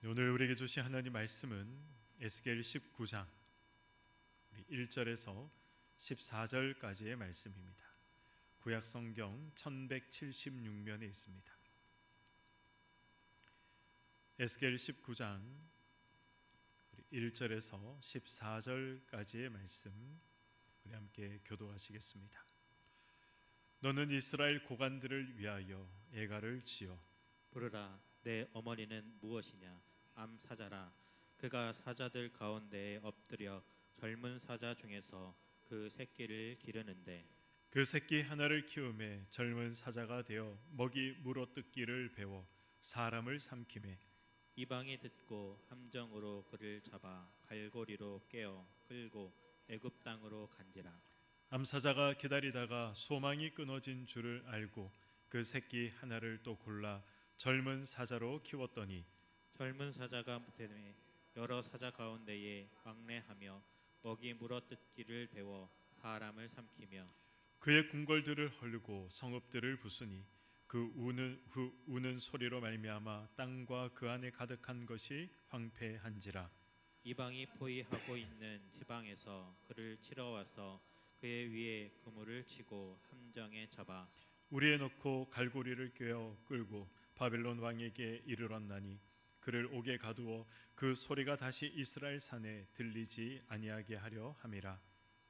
오늘 우리에게 주신 하나님 말씀은 에스겔 19장 1절에서 14절까지의 말씀입니다. 구약 성경 1176면에 있습니다. 에스겔 19장 1절에서 14절까지의 말씀 우리 함께 교도하시겠습니다. 너는 이스라엘 고관들을 위하여 애가를 지어 부르라. 내 어머니는 무엇이냐? 암사자라. 그가 사자들 가운데에 엎드려 젊은 사자 중에서 그 새끼를 기르는데 그 새끼 하나를 키우매 젊은 사자가 되어 먹이 물어뜯기를 배워 사람을 삼키매 이방이 듣고 함정으로 그를 잡아 갈고리로 깨어 끌고 애굽 땅으로 간지라. 암사자가 기다리다가 소망이 끊어진 줄을 알고 그 새끼 하나를 또 골라 젊은 사자로 키웠더니 젊은 사자가 되매 여러 사자 가운데에 왕래하며 먹이 물어뜯기를 배워 사람을 삼키며 그의 궁궐들을 헐고 성읍들을 부수니 그 우는 소리로 말미암아 땅과 그 안에 가득한 것이 황폐한지라. 이방이 포위하고 있는 지방에서 그를 치러 와서 그의 위에 그물을 치고 함정에 잡아 우리에 넣고 갈고리를 꿰어 끌고 바벨론 왕에게 이르렀나니 그를 옥에 가두어 그 소리가 다시 이스라엘 산에 들리지 아니하게 하려 함이라.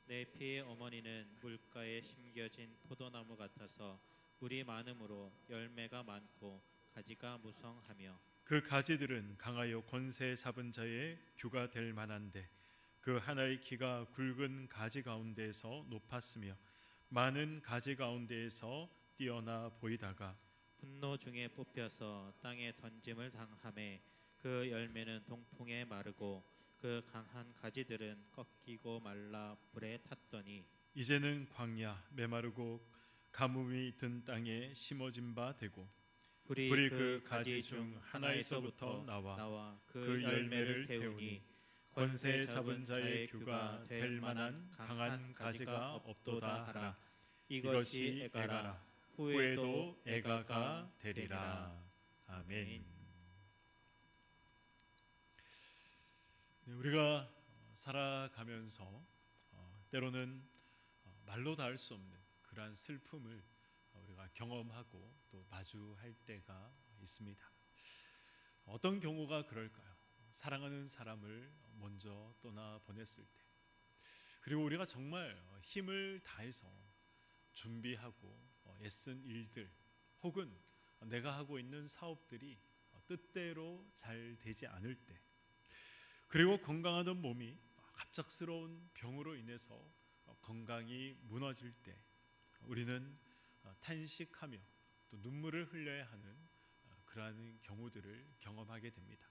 내 피의 어머니는 물가에 심겨진 포도나무 같아서 물이 많음으로 열매가 많고 가지가 무성하며 그 가지들은 강하여 권세 잡은 자의 규가 될 만한데 그 하나의 키가 굵은 가지 가운데에서 높았으며 많은 가지 가운데에서 뛰어나 보이다가 분노 중에 뽑혀서 땅에 던짐을 당하매 그 열매는 동풍에 마르고 그 강한 가지들은 꺾이고 말라 불에 탔더니 이제는 광야 메마르고 가뭄이 든 땅에 심어진 바 되고 불이 그 가지 중 하나에서부터 나와 그 열매를 태우니 권세 잡은 자의 규가 될 만한 강한 가지가 없도다 하라. 이것이 애가라. 후에도 애가가 되리라. 아멘. 네, 우리가 살아가면서 때로는 말로 다 할 수 없는 그러한 슬픔을 우리가 경험하고 또 마주할 때가 있습니다. 어떤 경우가 그럴까요? 사랑하는 사람을 먼저 떠나 보냈을 때, 그리고 우리가 정말 힘을 다해서 준비하고 애쓴 일들 혹은 내가 하고 있는 사업들이 뜻대로 잘 되지 않을 때, 그리고 건강하던 몸이 갑작스러운 병으로 인해서 건강이 무너질 때 우리는 탄식하며 또 눈물을 흘려야 하는 그러한 경우들을 경험하게 됩니다.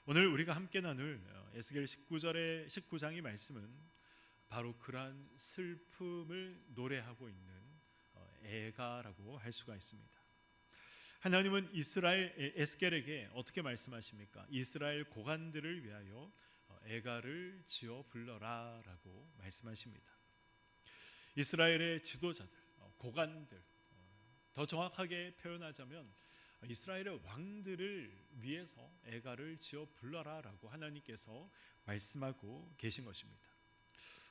오늘 우리가 함께 나눌 에스겔 19장의 말씀은 바로 그러한 슬픔을 노래하고 있는 애가라고 할 수가 있습니다. 하나님은 에스겔에게 어떻게 말씀하십니까? 이스라엘 고관들을 위하여 애가를 지어 불러라 라고 말씀하십니다. 이스라엘의 지도자들, 고관들, 더 정확하게 표현하자면 이스라엘의 왕들을 위해서 애가를 지어 불러라 라고 하나님께서 말씀하고 계신 것입니다.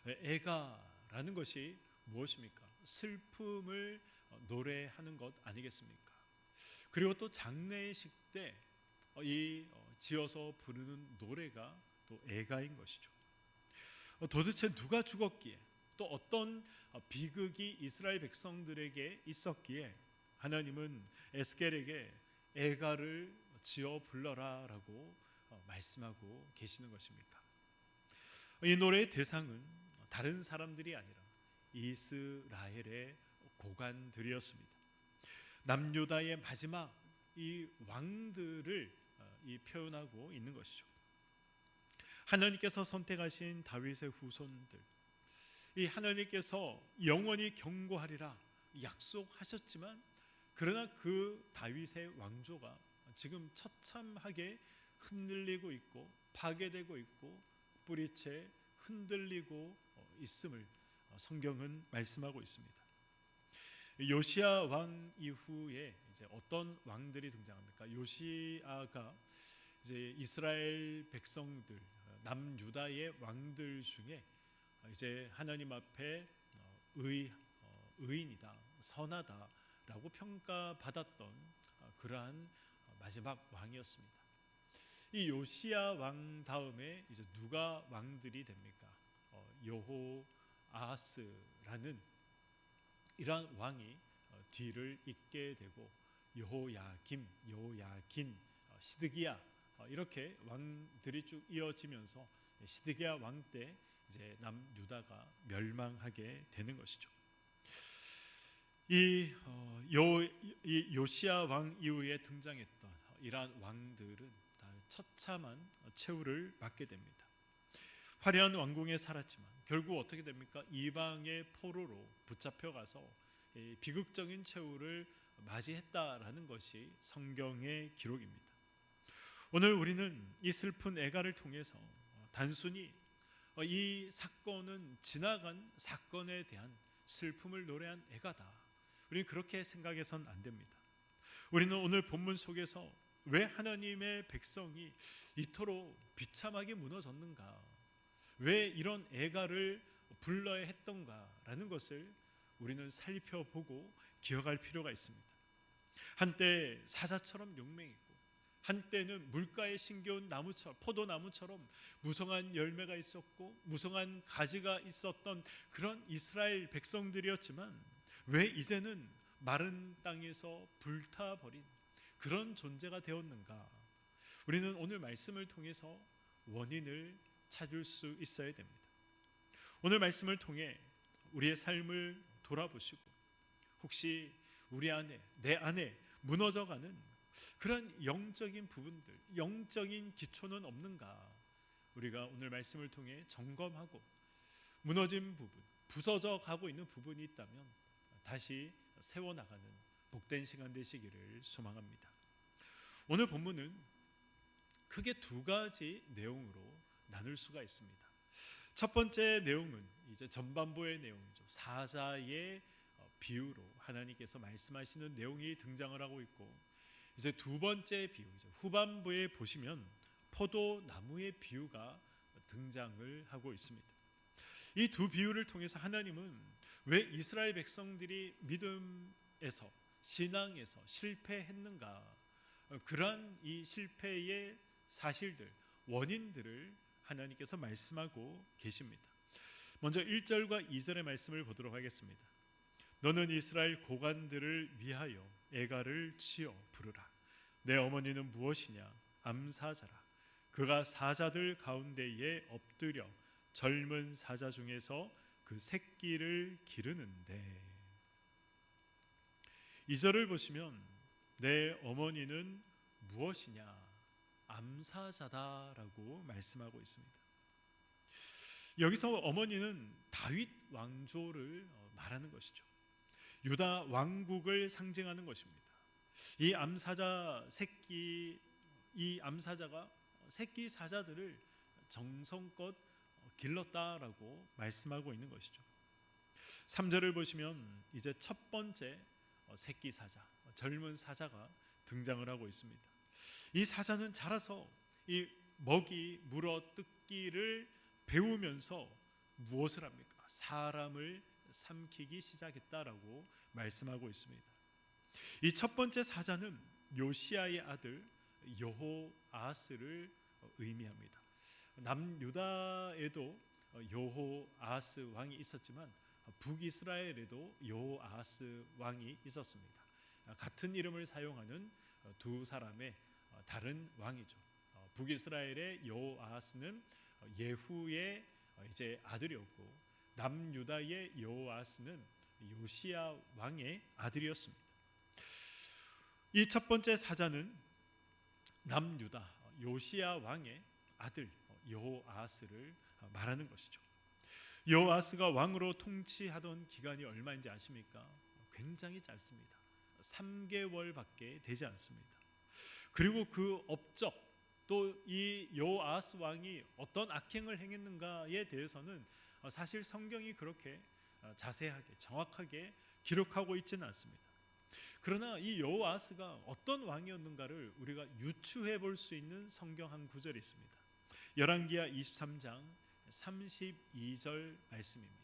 애가라는 것이 무엇입니까? 슬픔을 노래하는 것 아니겠습니까? 그리고 또 장례식 때 이 지어서 부르는 노래가 또 애가인 것이죠. 도대체 누가 죽었기에, 또 어떤 비극이 이스라엘 백성들에게 있었기에 하나님은 에스겔에게 애가를 지어 불러라 라고 말씀하고 계시는 것입니까? 이 노래의 대상은 다른 사람들이 아니라 이스라엘의 고관들이었습니다. 남유다의 마지막 이 왕들을 표현하고 있는 것이죠. 하나님께서 선택하신 다윗의 후손들, 이 하나님께서 영원히 경고하리라 약속하셨지만, 그러나 그 다윗의 왕조가 지금 처참하게 흔들리고 있고 파괴되고 있고 뿌리채 흔들리고 있음을 성경은 말씀하고 있습니다. 요시야 왕 이후에 이제 어떤 왕들이 등장합니까? 요시아가 이제 이스라엘 백성들, 남유다의 왕들 중에 이제 하나님 앞에 의인이다, 선하다라고 평가받았던 그러한 마지막 왕이었습니다. 이 요시야 왕 다음에 이제 누가 왕들이 됩니까? 여호아하스라는 이러한 왕이 뒤를 잇게 되고 여호야김, 여호야긴, 시드기야 이렇게 왕들이 쭉 이어지면서 시드기야 왕 때 이제 남유다가 멸망하게 되는 것이죠. 이 요시야 왕 이후에 등장했던 이러한 왕들은 다 처참한 최후를 맞게 됩니다. 화려한 왕궁에 살았지만 결국 어떻게 됩니까? 이방의 포로로 붙잡혀가서 비극적인 최후를 맞이했다라는 것이 성경의 기록입니다. 오늘 우리는 이 슬픈 애가를 통해서 단순히 이 사건은 지나간 사건에 대한 슬픔을 노래한 애가다, 우리는 그렇게 생각해서는 안 됩니다. 우리는 오늘 본문 속에서 왜 하나님의 백성이 이토록 비참하게 무너졌는가, 왜 이런 애가를 불러야 했던가라는 것을 우리는 살펴보고 기억할 필요가 있습니다. 한때 사자처럼 용맹했고, 한때는 물가에 심겨온 나무처럼, 포도나무처럼 무성한 열매가 있었고 무성한 가지가 있었던 그런 이스라엘 백성들이었지만 왜 이제는 마른 땅에서 불타버린 그런 존재가 되었는가? 우리는 오늘 말씀을 통해서 원인을 찾을 수 있어야 됩니다. 오늘 말씀을 통해 우리의 삶을 돌아보시고, 혹시 우리 안에, 내 안에 무너져가는 그런 영적인 부분들, 영적인 기초는 없는가? 우리가 오늘 말씀을 통해 점검하고 무너진 부분, 부서져 가고 있는 부분이 있다면 다시 세워나가는 복된 시간 되시기를 소망합니다. 오늘 본문은 크게 두 가지 내용으로 나눌 수가 있습니다. 첫 번째 내용은 이제 전반부의 내용이죠. 사자의 비유로 하나님께서 말씀하시는 내용이 등장을 하고 있고, 이제 두 번째 비유죠. 후반부에 보시면 포도나무의 비유가 등장을 하고 있습니다. 이 두 비유를 통해서 하나님은 왜 이스라엘 백성들이 믿음에서, 신앙에서 실패했는가, 그러한 이 실패의 사실들, 원인들을 하나님께서 말씀하고 계십니다. 먼저 1절과 2절의 말씀을 보도록 하겠습니다. 너는 이스라엘 고관들을 위하여 애가를 지어 부르라. 내 어머니는 무엇이냐? 암사자라. 그가 사자들 가운데에 엎드려 젊은 사자 중에서 그 새끼를 기르는데. 2절을 보시면 내 어머니는 무엇이냐? 암사자다라고 말씀하고 있습니다. 여기서 어머니는 다윗 왕조를 말하는 것이죠. 유다 왕국을 상징하는 것입니다. 이 암사자가 새끼 사자들을 정성껏 길렀다라고 말씀하고 있는 것이죠. 3절을 보시면 이제 첫 번째 새끼 사자, 젊은 사자가 등장을 하고 있습니다. 이 사자는 자라서 이 먹이 물어 뜯기를 배우면서 무엇을 합니까? 사람을 삼키기 시작했다라고 말씀하고 있습니다. 이 첫 번째 사자는 요시야의 아들 여호아하스를 의미합니다. 남유다에도 여호아하스 왕이 있었지만 북이스라엘에도 여호아하스 왕이 있었습니다. 같은 이름을 사용하는 두 사람의 다른 왕이죠. 북이스라엘의 여호아하스는 예후의 이제 아들이었고, 남유다의 여호아하스는 요시야 왕의 아들이었습니다. 이 첫 번째 사자는 남유다 요시야 왕의 아들 여호아하스를 말하는 것이죠. 여호아하스가 왕으로 통치하던 기간이 얼마인지 아십니까? 굉장히 짧습니다. 3개월밖에 되지 않습니다. 그리고 그 업적, 또 이 여호아하스 왕이 어떤 악행을 행했는가에 대해서는 사실 성경이 그렇게 자세하게 정확하게 기록하고 있지는 않습니다. 그러나 이 여호아스가 어떤 왕이었는가를 우리가 유추해 볼 수 있는 성경 한 구절이 있습니다. 열왕기하 23장 32절 말씀입니다.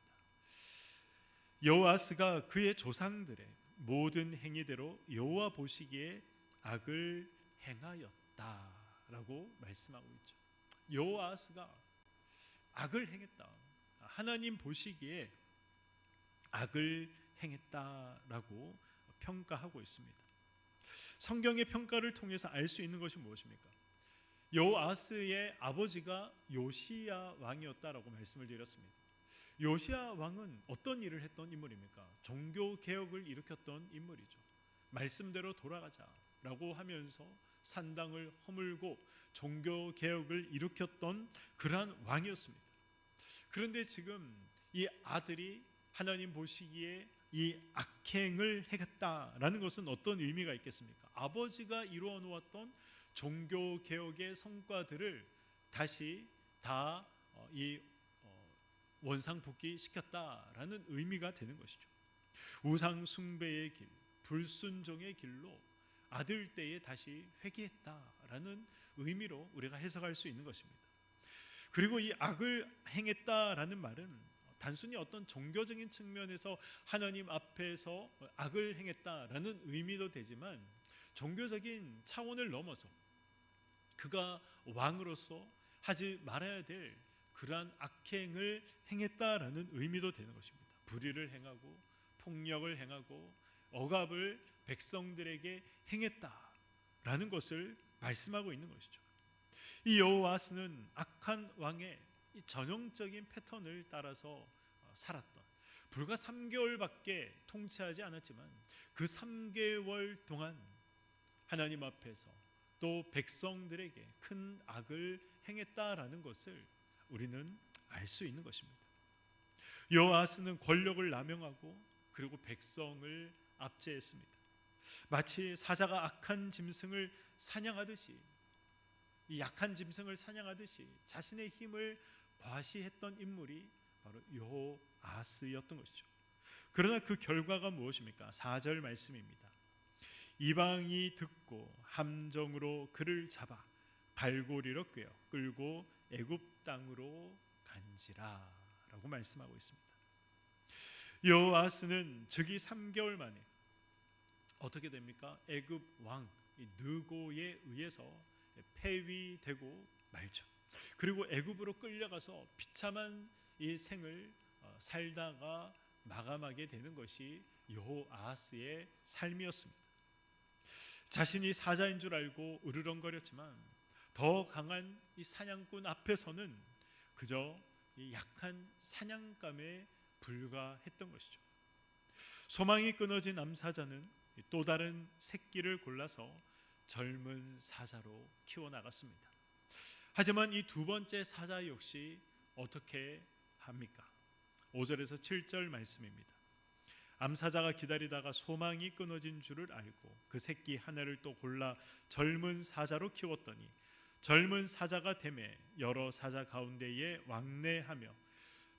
여호아스가 그의 조상들의 모든 행위대로 여호와 보시기에 악을 행하였다라고 말씀하고 있죠. 여호아스가 악을 행했다, 하나님 보시기에 악을 행했다라고 평가하고 있습니다. 성경의 평가를 통해서 알 수 있는 것이 무엇입니까? 여호아스의 아버지가 요시야 왕이었다라고 말씀을 드렸습니다. 요시야 왕은 어떤 일을 했던 인물입니까? 종교 개혁을 일으켰던 인물이죠. 말씀대로 돌아가자라고 하면서 산당을 허물고 종교 개혁을 일으켰던 그러한 왕이었습니다. 그런데 지금 이 아들이 하나님 보시기에 이 악행을 행했다라는 것은 어떤 의미가 있겠습니까? 아버지가 이루어 놓았던 종교 개혁의 성과들을 다시 다 원상복귀 시켰다라는 의미가 되는 것이죠. 우상 숭배의 길, 불순종의 길로 아들 때에 다시 회개했다라는 의미로 우리가 해석할 수 있는 것입니다. 그리고 이 악을 행했다라는 말은 단순히 어떤 종교적인 측면에서 하나님 앞에서 악을 행했다라는 의미도 되지만 종교적인 차원을 넘어서 그가 왕으로서 하지 말아야 될 그러한 악행을 행했다라는 의미도 되는 것입니다. 불의를 행하고 폭력을 행하고 억압을 백성들에게 행했다라는 것을 말씀하고 있는 것이죠. 이 여호아스는 악한 왕의 전형적인 패턴을 따라서 살았던, 불과 3개월밖에 통치하지 않았지만 그 3개월 동안 하나님 앞에서 또 백성들에게 큰 악을 행했다라는 것을 우리는 알 수 있는 것입니다. 여호아스는 권력을 남용하고 그리고 백성을 압제했습니다. 마치 사자가 악한 짐승을 사냥하듯이, 이 약한 짐승을 사냥하듯이 자신의 힘을 과시했던 인물이 바로 여호아스였던 것이죠. 그러나 그 결과가 무엇입니까? 4절 말씀입니다. 이방이 듣고 함정으로 그를 잡아 갈고리로 꿰어 끌고 애굽 땅으로 간지라 라고 말씀하고 있습니다. 여호아스는 즉위 3개월 만에 어떻게 됩니까? 애굽 왕 느고에 의해서 폐위되고 말죠. 그리고 애굽으로 끌려가서 비참한 이 생을 살다가 마감하게 되는 것이 여호아스의 삶이었습니다. 자신이 사자인 줄 알고 으르렁거렸지만 더 강한 이 사냥꾼 앞에서는 그저 이 약한 사냥감에 불과했던 것이죠. 소망이 끊어진 암사자는 또 다른 새끼를 골라서 젊은 사자로 키워나갔습니다. 하지만 이 두 번째 사자 역시 어떻게 합니까? 5절에서 7절 말씀입니다. 암사자가 기다리다가 소망이 끊어진 줄을 알고 그 새끼 하나를 또 골라 젊은 사자로 키웠더니 젊은 사자가 되매 여러 사자 가운데에 왕래하며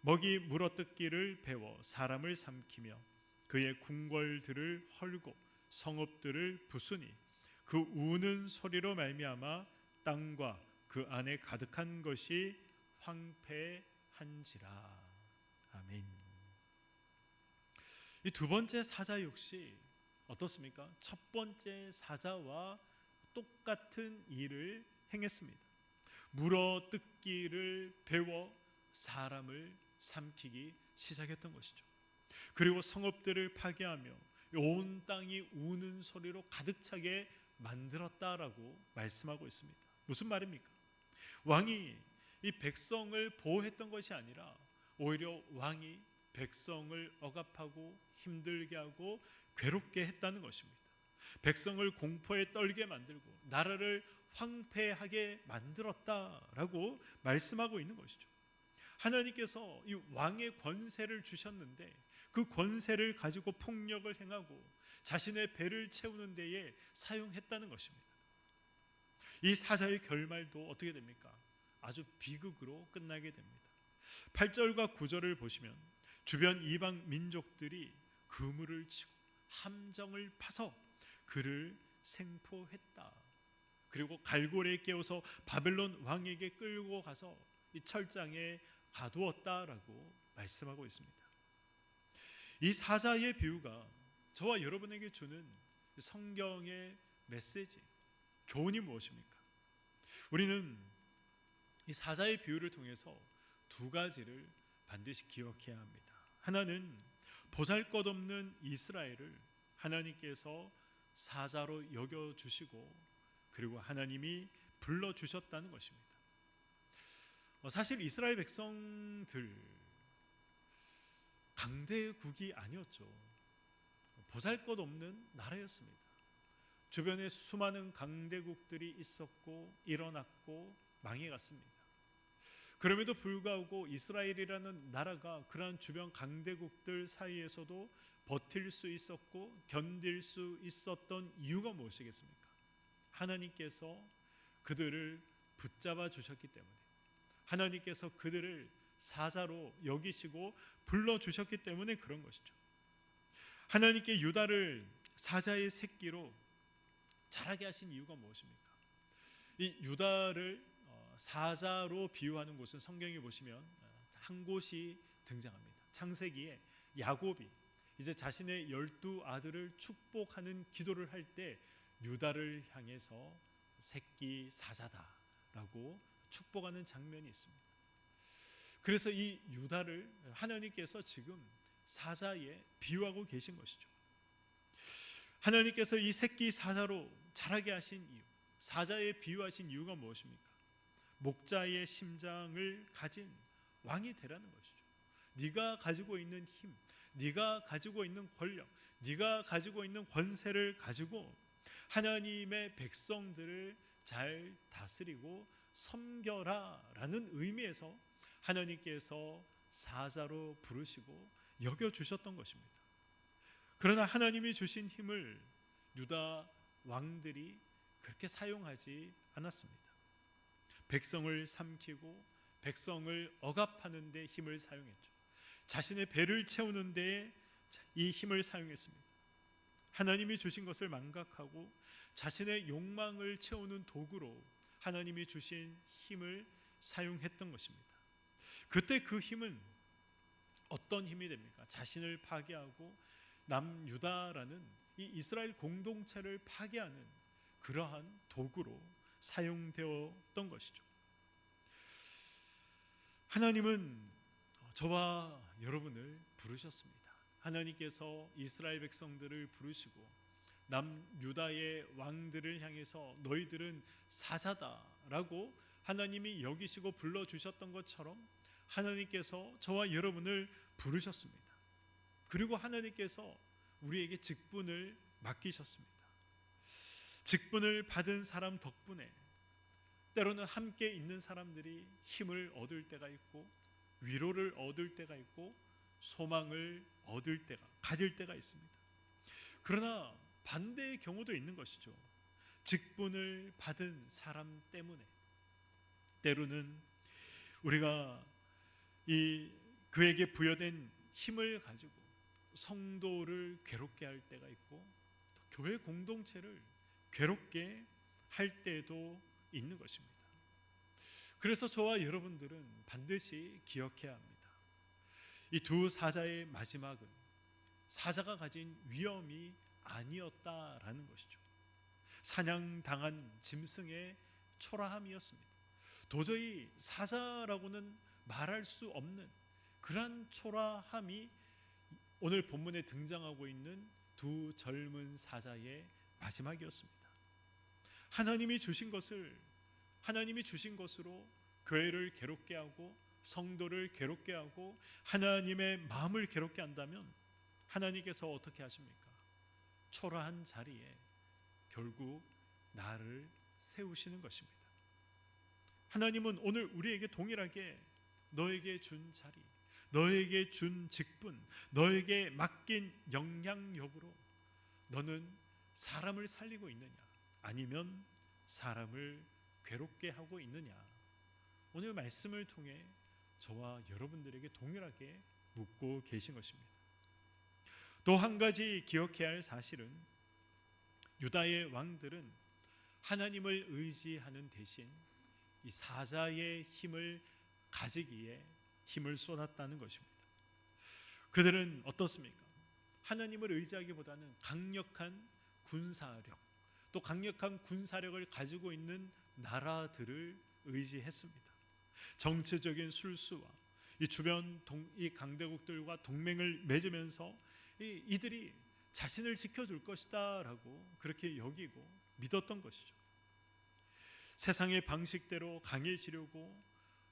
먹이 물어뜯기를 배워 사람을 삼키며 그의 궁궐들을 헐고 성읍들을 부수니 그 우는 소리로 말미암아 땅과 그 안에 가득한 것이 황폐한지라. 아멘. 이 두 번째 사자 역시 어떻습니까? 첫 번째 사자와 똑같은 일을 행했습니다. 물어뜯기를 배워 사람을 삼키기 시작했던 것이죠. 그리고 성읍들을 파괴하며 온 땅이 우는 소리로 가득 차게 만들었다라고 말씀하고 있습니다. 무슨 말입니까? 왕이 이 백성을 보호했던 것이 아니라 오히려 왕이 백성을 억압하고 힘들게 하고 괴롭게 했다는 것입니다. 백성을 공포에 떨게 만들고 나라를 황폐하게 만들었다라고 말씀하고 있는 것이죠. 하나님께서 이 왕의 권세를 주셨는데 그 권세를 가지고 폭력을 행하고 자신의 배를 채우는 데에 사용했다는 것입니다. 이 사자의 결말도 어떻게 됩니까? 아주 비극으로 끝나게 됩니다. 8절과 9절을 보시면 주변 이방 민족들이 그물을 치고 함정을 파서 그를 생포했다. 그리고 갈고리에 깨워서 바벨론 왕에게 끌고 가서 이 철장에 가두었다라고 말씀하고 있습니다. 이 사자의 비유가 저와 여러분에게 주는 성경의 메시지, 교훈이 무엇입니까? 우리는 이 사자의 비유를 통해서 두 가지를 반드시 기억해야 합니다. 하나는 보잘것없는 이스라엘을 하나님께서 사자로 여겨주시고 그리고 하나님이 불러주셨다는 것입니다. 사실 이스라엘 백성들 강대국이 아니었죠. 보잘것없는 나라였습니다. 주변에 수많은 강대국들이 있었고 일어났고 망해갔습니다. 그럼에도 불구하고 이스라엘이라는 나라가 그러한 주변 강대국들 사이에서도 버틸 수 있었고 견딜 수 있었던 이유가 무엇이겠습니까? 하나님께서 그들을 붙잡아 주셨기 때문에, 하나님께서 그들을 사자로 여기시고 불러주셨기 때문에 그런 것이죠. 하나님께 유다를 사자의 새끼로 자라게 하신 이유가 무엇입니까? 이 유다를 사자로 비유하는 곳은 성경에 보시면 한 곳이 등장합니다. 창세기에 야곱이 이제 자신의 12 아들을 축복하는 기도를 할 때 유다를 향해서 새끼 사자다라고 축복하는 장면이 있습니다. 그래서 이 유다를 하나님께서 지금 사자에 비유하고 계신 것이죠. 하나님께서 이 새끼 사자로 자라게 하신 이유, 사자에 비유하신 이유가 무엇입니까? 목자의 심장을 가진 왕이 되라는 것이죠. 네가 가지고 있는 힘, 네가 가지고 있는 권력, 네가 가지고 있는 권세를 가지고 하나님의 백성들을 잘 다스리고 섬겨라 라는 의미에서 하나님께서 사자로 부르시고 여겨주셨던 것입니다. 그러나 하나님이 주신 힘을 유다 왕들이 그렇게 사용하지 않았습니다. 백성을 삼키고 백성을 억압하는 데 힘을 사용했죠. 자신의 배를 채우는 데에 이 힘을 사용했습니다. 하나님이 주신 것을 망각하고 자신의 욕망을 채우는 도구로 하나님이 주신 힘을 사용했던 것입니다. 그때 그 힘은 어떤 힘이 됩니까? 자신을 파괴하고 남유다라는 이 이스라엘 공동체를 파괴하는 그러한 도구로 사용되었던 것이죠. 하나님은 저와 여러분을 부르셨습니다. 하나님께서 이스라엘 백성들을 부르시고 남유다의 왕들을 향해서 너희들은 사자다라고 하나님이 여기시고 불러주셨던 것처럼 하나님께서 저와 여러분을 부르셨습니다. 그리고 하나님께서 우리에게 직분을 맡기셨습니다. 직분을 받은 사람 덕분에 때로는 함께 있는 사람들이 힘을 얻을 때가 있고 위로를 얻을 때가 있고 소망을 얻을 때가, 가질 때가 있습니다. 그러나 반대의 경우도 있는 것이죠. 직분을 받은 사람 때문에 때로는 우리가 그에게 부여된 힘을 가지고 성도를 괴롭게 할 때가 있고 또 교회 공동체를 괴롭게 할 때도 있는 것입니다. 그래서 저와 여러분들은 반드시 기억해야 합니다. 이 두 사자의 마지막은 사자가 가진 위험이 아니었다라는 것이죠. 사냥당한 짐승의 초라함이었습니다. 도저히 사자라고는 말할 수 없는 그러한 초라함이 오늘 본문에 등장하고 있는 두 젊은 사자의 마지막이었습니다. 하나님이 주신 것으로 교회를 괴롭게 하고 성도를 괴롭게 하고 하나님의 마음을 괴롭게 한다면 하나님께서 어떻게 하십니까? 초라한 자리에 결국 나를 세우시는 것입니다. 하나님은 오늘 우리에게 동일하게 너에게 준 자리, 너에게 준 직분, 너에게 맡긴 영향력으로 너는 사람을 살리고 있느냐 아니면 사람을 괴롭게 하고 있느냐, 오늘 말씀을 통해 저와 여러분들에게 동일하게 묻고 계신 것입니다. 또 한 가지 기억해야 할 사실은 유다의 왕들은 하나님을 의지하는 대신 이 사자의 힘을 가지기에 힘을 쏟았다는 것입니다. 그들은 어떻습니까? 하나님을 의지하기보다는 강력한 군사력, 또 강력한 군사력을 가지고 있는 나라들을 의지했습니다. 정치적인 술수와 이 주변 이 강대국들과 동맹을 맺으면서 이들이 자신을 지켜줄 것이다 라고 그렇게 여기고 믿었던 것이죠. 세상의 방식대로 강해지려고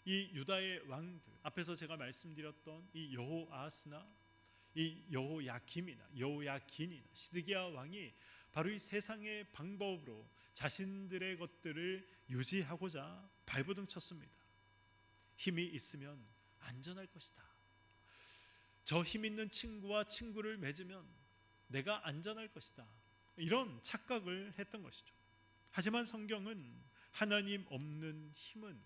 이 유다의 왕들, 앞에서 제가 말씀드렸던 이 여호아스나 이 여호야긴이나 시드기야 왕이 바로 이 세상의 방법으로 자신들의 것들을 유지하고자 발버둥 쳤습니다. 힘이 있으면 안전할 것이다. 저 힘 있는 친구와 친구를 맺으면 내가 안전할 것이다. 이런 착각을 했던 것이죠. 하지만 성경은 하나님 없는 힘은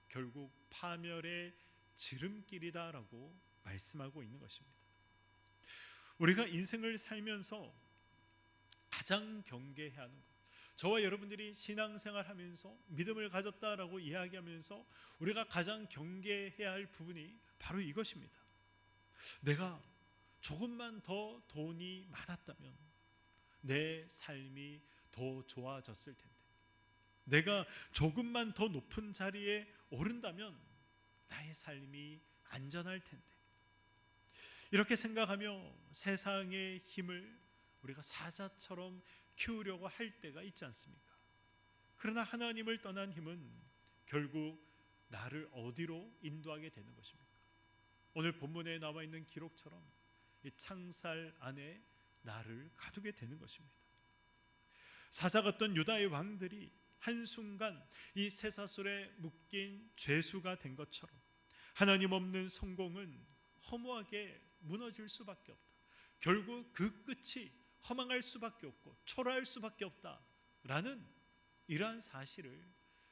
결국 파멸의 지름길이다라고 말씀하고 있는 것입니다. 우리가 인생을 살면서 가장 경계해야 하는 것, 저와 여러분들이 신앙생활하면서 믿음을 가졌다라고 이야기하면서 우리가 가장 경계해야 할 부분이 바로 이것입니다. 내가 조금만 더 돈이 많았다면 내 삶이 더 좋아졌을 텐데, 내가 조금만 더 높은 자리에 오른다면 나의 삶이 안전할 텐데, 이렇게 생각하며 세상의 힘을 우리가 사자처럼 키우려고 할 때가 있지 않습니까? 그러나 하나님을 떠난 힘은 결국 나를 어디로 인도하게 되는 것입니까? 오늘 본문에 나와 있는 기록처럼 이 창살 안에 나를 가두게 되는 것입니다. 사자 같던 유다의 왕들이 한순간 이 쇠사슬에 묶인 죄수가 된 것처럼 하나님 없는 성공은 허무하게 무너질 수밖에 없다. 결국 그 끝이 허망할 수밖에 없고 초라할 수밖에 없다라는 이러한 사실을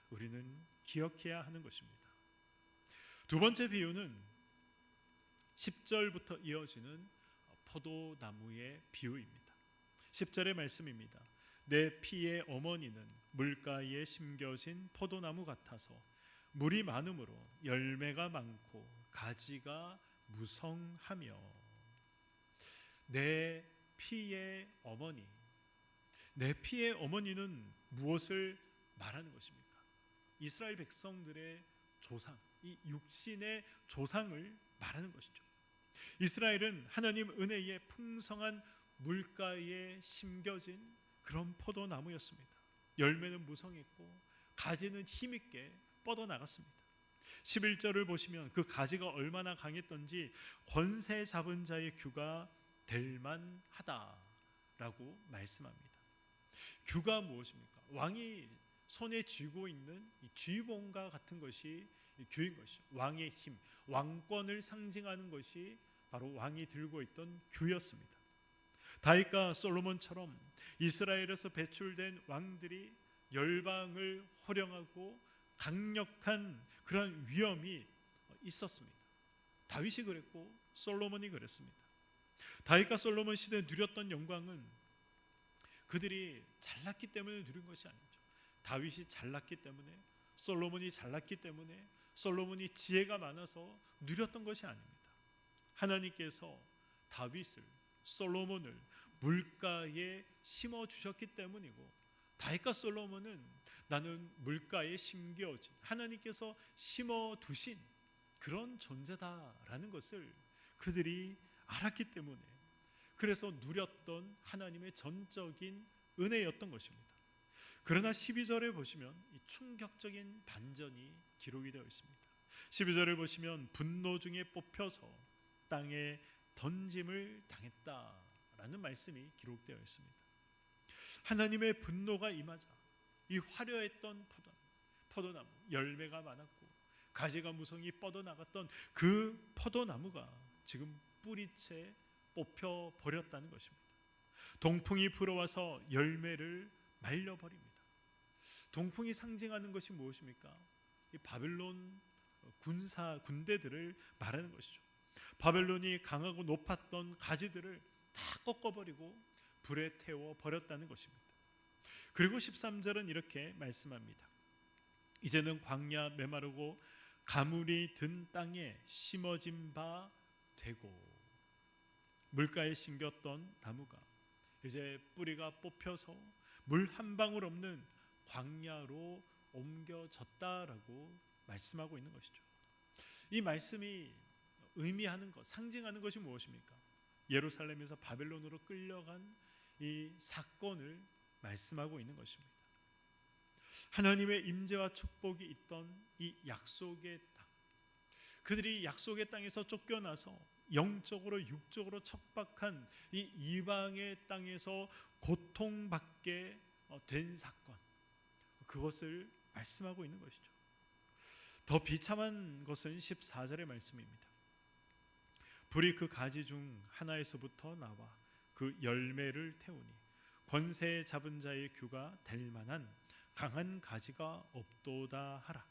우리는 기억해야 하는 것입니다. 두 번째 비유는 10절부터 이어지는 포도나무의 비유입니다. 10절의 말씀입니다. 내 피의 어머니는 물가에 심겨진 포도나무 같아서 물이 많으므로 열매가 많고 가지가 무성하며. 내 피의 어머니, 내 피의 어머니는 무엇을 말하는 것입니까? 이스라엘 백성들의 조상, 이 육신의 조상을 말하는 것이죠. 이스라엘은 하나님 은혜의 풍성한 물가에 심겨진 그런 포도나무였습니다. 열매는 무성했고 가지는 힘있게 뻗어나갔습니다. 11절을 보시면 그 가지가 얼마나 강했던지 권세 잡은 자의 규가 될 만하다라고 말씀합니다. 규가 무엇입니까? 왕이 손에 쥐고 있는 이 쥐봉과 같은 것이 규인 것이죠. 왕의 힘, 왕권을 상징하는 것이 바로 왕이 들고 있던 규였습니다. 다윗과 솔로몬처럼 이스라엘에서 배출된 왕들이 열방을 호령하고 강력한 그런 위엄이 있었습니다. 다윗이 그랬고 솔로몬이 그랬습니다. 다윗과 솔로몬 시대에 누렸던 영광은 그들이 잘났기 때문에 누린 것이 아니죠. 다윗이 잘났기 때문에, 솔로몬이 잘났기 때문에, 솔로몬이 지혜가 많아서 누렸던 것이 아닙니다. 하나님께서 다윗을, 솔로몬을 물가에 심어주셨기 때문이고, 다윗과 솔로몬은 나는 물가에 심겨진, 하나님께서 심어두신 그런 존재다라는 것을 그들이 알았기 때문에, 그래서 누렸던 하나님의 전적인 은혜였던 것입니다. 그러나 12절에 보시면 이 충격적인 반전이 기록이 되어 있습니다. 12절을 보시면 분노 중에 뽑혀서 땅에 던짐을 당했다라는 말씀이 기록되어 있습니다. 하나님의 분노가 임하자 이 화려했던 포도나무, 열매가 많았고 가지가 무성히 뻗어나갔던 그 포도나무가 지금 뿌리채 뽑혀 버렸다는 것입니다. 동풍이 불어와서 열매를 말려버립니다. 동풍이 상징하는 것이 무엇입니까? 이 바벨론 군대들을 말하는 것이죠. 바벨론이 강하고 높았던 가지들을 다 꺾어버리고 불에 태워 버렸다는 것입니다. 그리고 13절은 이렇게 말씀합니다. 이제는 광야 메마르고 가물이 든 땅에 심어진 바 되고, 물가에 심겼던 나무가 이제 뿌리가 뽑혀서 물 한 방울 없는 광야로 옮겨졌다라고 말씀하고 있는 것이죠. 이 말씀이 의미하는 것, 상징하는 것이 무엇입니까? 예루살렘에서 바벨론으로 끌려간 이 사건을 말씀하고 있는 것입니다. 하나님의 임재와 축복이 있던 이 약속의 땅, 그들이 약속의 땅에서 쫓겨나서 영적으로 육적으로 척박한 이 이방의 땅에서 고통받게 된 사건, 그것을 말씀하고 있는 것이죠. 더 비참한 것은 14절의 말씀입니다. 불이 그 가지 중 하나에서부터 나와 그 열매를 태우니 권세 잡은 자의 규가 될 만한 강한 가지가 없도다 하라.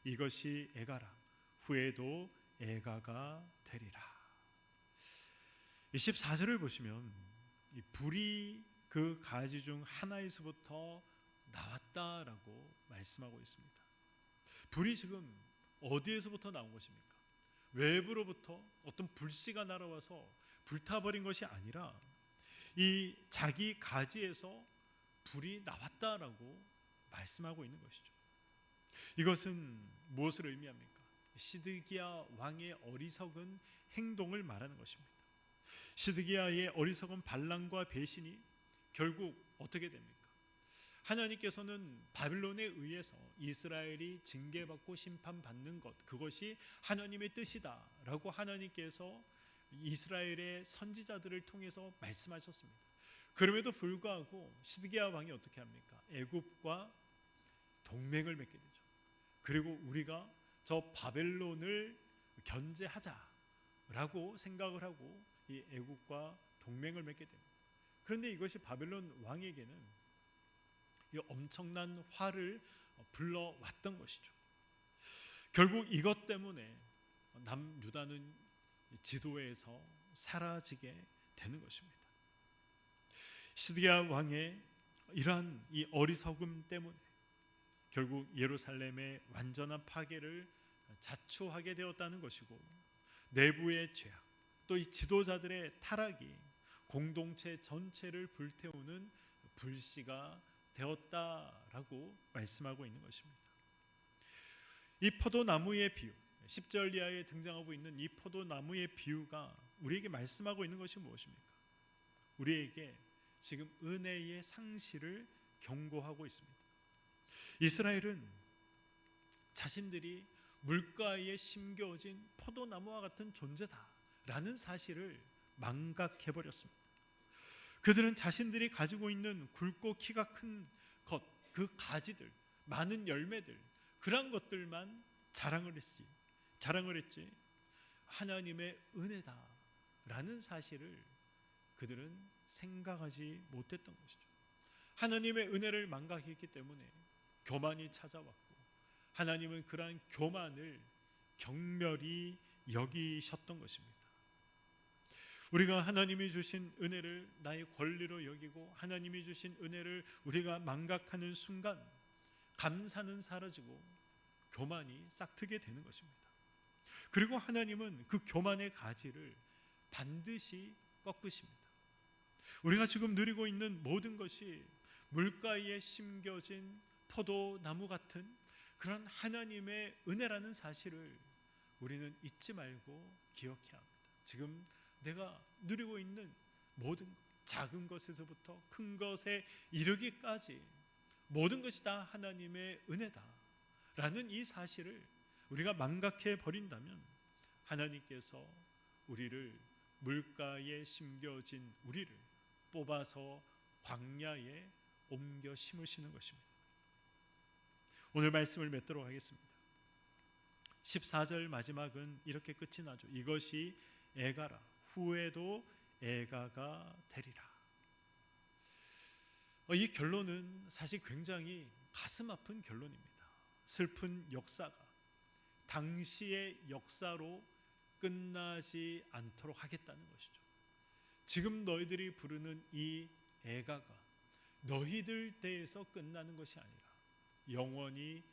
이것이 애가라. 후에도 애가가 되리라. 14절을 보시면 이 불이 그 가지 중 하나에서부터 나왔다라고 말씀하고 있습니다. 불이 지금 어디에서부터 나온 것입니까? 외부로부터 어떤 불씨가 날아와서 불타버린 것이 아니라 이 자기 가지에서 불이 나왔다라고 말씀하고 있는 것이죠. 이것은 무엇을 의미합니까? 시드기야 왕의 어리석은 행동을 말하는 것입니다. 시드기야의 어리석은 반란과 배신이 결국 어떻게 됩니까? 하나님께서는 바빌론에 의해서 이스라엘이 징계받고 심판받는 것, 그것이 하나님의 뜻이다 라고 하나님께서 이스라엘의 선지자들을 통해서 말씀하셨습니다. 그럼에도 불구하고 시드기야 왕이 어떻게 합니까? 애굽과 동맹을 맺게 되죠. 그리고 우리가 저 바벨론을 견제하자라고 생각을 하고 이 애굽과 동맹을 맺게 됩니다. 그런데 이것이 바벨론 왕에게는 이 엄청난 화를 불러왔던 것이죠. 결국 이것 때문에 남유다는 지도에서 사라지게 되는 것입니다. 시드기야 왕의 이러한 이 어리석음 때문에 결국 예루살렘의 완전한 파괴를 자초하게 되었다는 것이고, 내부의 죄악, 또 이 지도자들의 타락이 공동체 전체를 불태우는 불씨가 되었다라고 말씀하고 있는 것입니다. 이 포도나무의 비유, 10절 이하에 등장하고 있는 이 포도나무의 비유가 우리에게 말씀하고 있는 것이 무엇입니까? 우리에게 지금 은혜의 상실을 경고하고 있습니다. 이스라엘은 자신들이 물가에 심겨진 포도나무와 같은 존재다라는 사실을 망각해버렸습니다. 그들은 자신들이 가지고 있는 굵고 키가 큰 것, 그 가지들, 많은 열매들, 그런 것들만 자랑을 했지 하나님의 은혜다라는 사실을 그들은 생각하지 못했던 것이죠. 하나님의 은혜를 망각했기 때문에 교만이 찾아왔고, 하나님은 그러한 교만을 경멸히 여기셨던 것입니다. 우리가 하나님이 주신 은혜를 나의 권리로 여기고 하나님이 주신 은혜를 우리가 망각하는 순간 감사는 사라지고 교만이 싹트게 되는 것입니다. 그리고 하나님은 그 교만의 가지를 반드시 꺾으십니다. 우리가 지금 누리고 있는 모든 것이 물가에 심겨진 포도나무 같은 그런 하나님의 은혜라는 사실을 우리는 잊지 말고 기억해야 합니다. 지금 내가 누리고 있는 모든 것, 작은 것에서부터 큰 것에 이르기까지 모든 것이 다 하나님의 은혜다라는 이 사실을 우리가 망각해 버린다면 하나님께서 우리를 물가에 심겨진 우리를 뽑아서 광야에 옮겨 심으시는 것입니다. 오늘 말씀을 맺도록 하겠습니다. 14절 마지막은 이렇게 끝이 나죠. 이것이 애가라. 후에도 애가가 되리라. 이 결론은 사실 굉장히 가슴 아픈 결론입니다. 슬픈 역사가 당시의 역사로 끝나지 않도록 하겠다는 것이죠. 지금 너희들이 부르는 이 애가가 너희들 때에서 끝나는 것이 아니라 영원히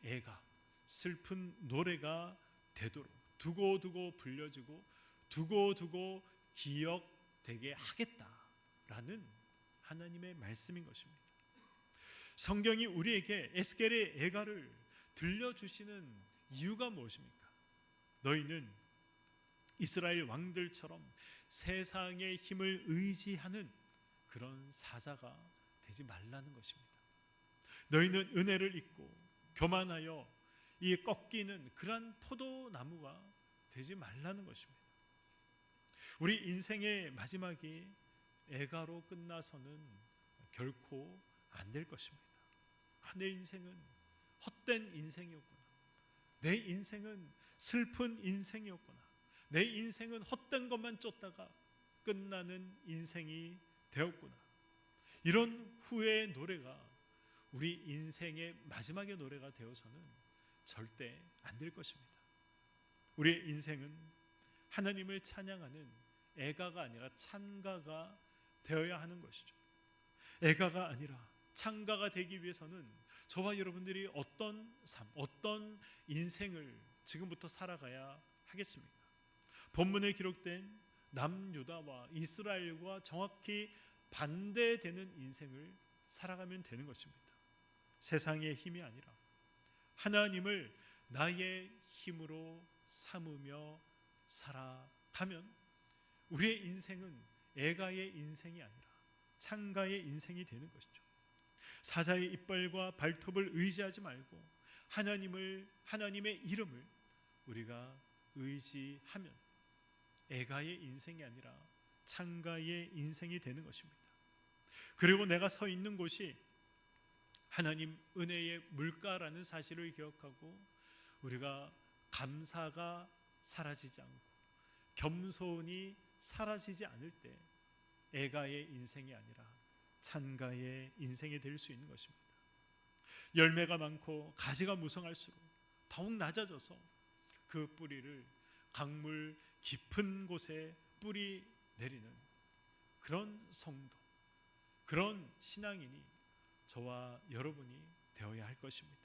애가 슬픈 노래가 되도록 두고두고 불려지고 두고두고 기억되게 하겠다라는 하나님의 말씀인 것입니다. 성경이 우리에게 에스겔의 애가를 들려주시는 이유가 무엇입니까? 너희는 이스라엘 왕들처럼 세상의 힘을 의지하는 그런 사자가 되지 말라는 것입니다. 너희는 은혜를 잊고 교만하여 이 꺾이는 그러한 포도나무가 되지 말라는 것입니다. 우리 인생의 마지막이 애가로 끝나서는 결코 안 될 것입니다. 내 인생은 헛된 인생이었구나. 내 인생은 슬픈 인생이었구나. 내 인생은 헛된 것만 쫓다가 끝나는 인생이 되었구나. 이런 후회의 노래가 우리 인생의 마지막의 노래가 되어서는 절대 안 될 것입니다. 우리의 인생은 하나님을 찬양하는 애가가 아니라 찬가가 되어야 하는 것이죠. 애가가 아니라 찬가가 되기 위해서는 저와 여러분들이 어떤 삶, 어떤 인생을 지금부터 살아가야 하겠습니까? 본문에 기록된 남유다와 이스라엘과 정확히 반대되는 인생을 살아가면 되는 것입니다. 세상의 힘이 아니라 하나님을 나의 힘으로 삼으며 살아가면 우리의 인생은 애가의 인생이 아니라 찬가의 인생이 되는 것이죠. 사자의 이빨과 발톱을 의지하지 말고 하나님의 이름을 우리가 의지하면 애가의 인생이 아니라 찬가의 인생이 되는 것입니다. 그리고 내가 서 있는 곳이 하나님 은혜의 물가라는 사실을 기억하고 우리가 감사가 사라지지 않고 겸손이 사라지지 않을 때 애가의 인생이 아니라 찬가의 인생이 될 수 있는 것입니다. 열매가 많고 가지가 무성할수록 더욱 낮아져서 그 뿌리를 강물 깊은 곳에 뿌리 내리는 그런 성도, 그런 신앙인이 저와 여러분이 되어야 할 것입니다.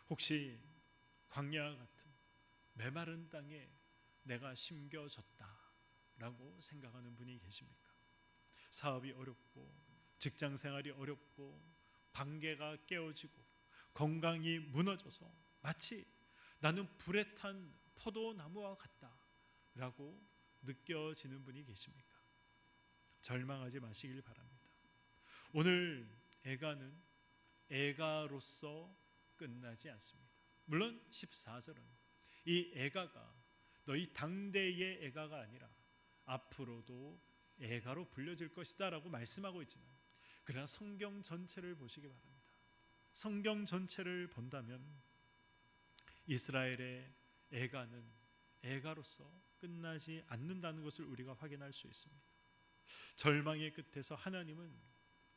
혹시 광야와 같은 메마른 땅에 내가 심겨졌다라고 생각하는 분이 계십니까? 사업이 어렵고 직장 생활이 어렵고 관계가 깨어지고 건강이 무너져서 마치 나는 불에 탄 포도나무와 같다라고 느껴지는 분이 계십니까? 절망하지 마시길 바랍니다. 오늘 애가는 애가로서 끝나지 않습니다. 물론 14절은 이 애가가 너희 당대의 애가가 아니라 앞으로도 애가로 불려질 것이다 라고 말씀하고 있지만, 그러나 성경 전체를 보시기 바랍니다. 성경 전체를 본다면 이스라엘의 애가는 애가로서 끝나지 않는다는 것을 우리가 확인할 수 있습니다. 절망의 끝에서 하나님은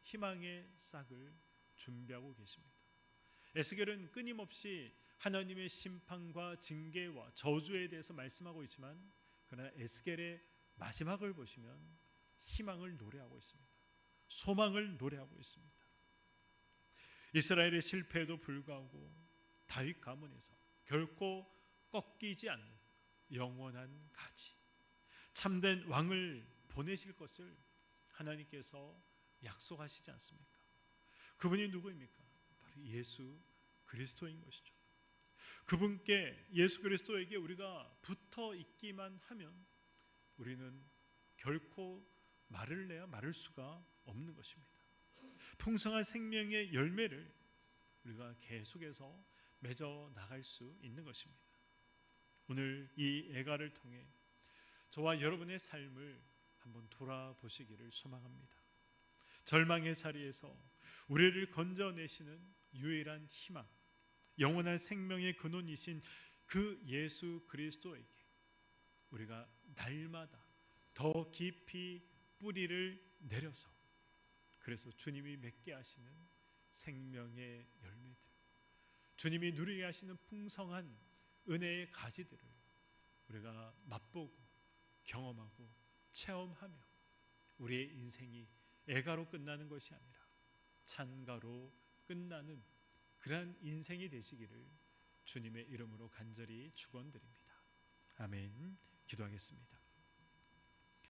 희망의 싹을 준비하고 계십니다. 에스겔은 끊임없이 하나님의 심판과 징계와 저주에 대해서 말씀하고 있지만, 그러나 에스겔의 마지막을 보시면 희망을 노래하고 있습니다. 소망을 노래하고 있습니다. 이스라엘의 실패에도 불구하고 다윗 가문에서 결코 꺾이지 않는 영원한 가지, 참된 왕을 보내실 것을 하나님께서 약속하시지 않습니까? 그분이 누구입니까? 바로 예수 그리스도인 것이죠. 그분께, 예수 그리스도에게 우리가 붙어 있기만 하면 우리는 결코 마를 내야 마를 수가 없는 것입니다. 풍성한 생명의 열매를 우리가 계속해서 맺어 나갈 수 있는 것입니다. 오늘 이 애가를 통해 저와 여러분의 삶을 한번 돌아보시기를 소망합니다. 절망의 자리에서 우리를 건져내시는 유일한 희망, 영원한 생명의 근원이신 그 예수 그리스도에게 우리가 날마다 더 깊이 뿌리를 내려서, 그래서 주님이 맺게 하시는 생명의 열매들, 주님이 누리게 하시는 풍성한 은혜의 가지들을 우리가 맛보고 경험하고 체험하며 우리의 인생이 애가로 끝나는 것이 아니라 찬가로 끝나는 그러한 인생이 되시기를 주님의 이름으로 간절히 축원드립니다. 아멘. 기도하겠습니다.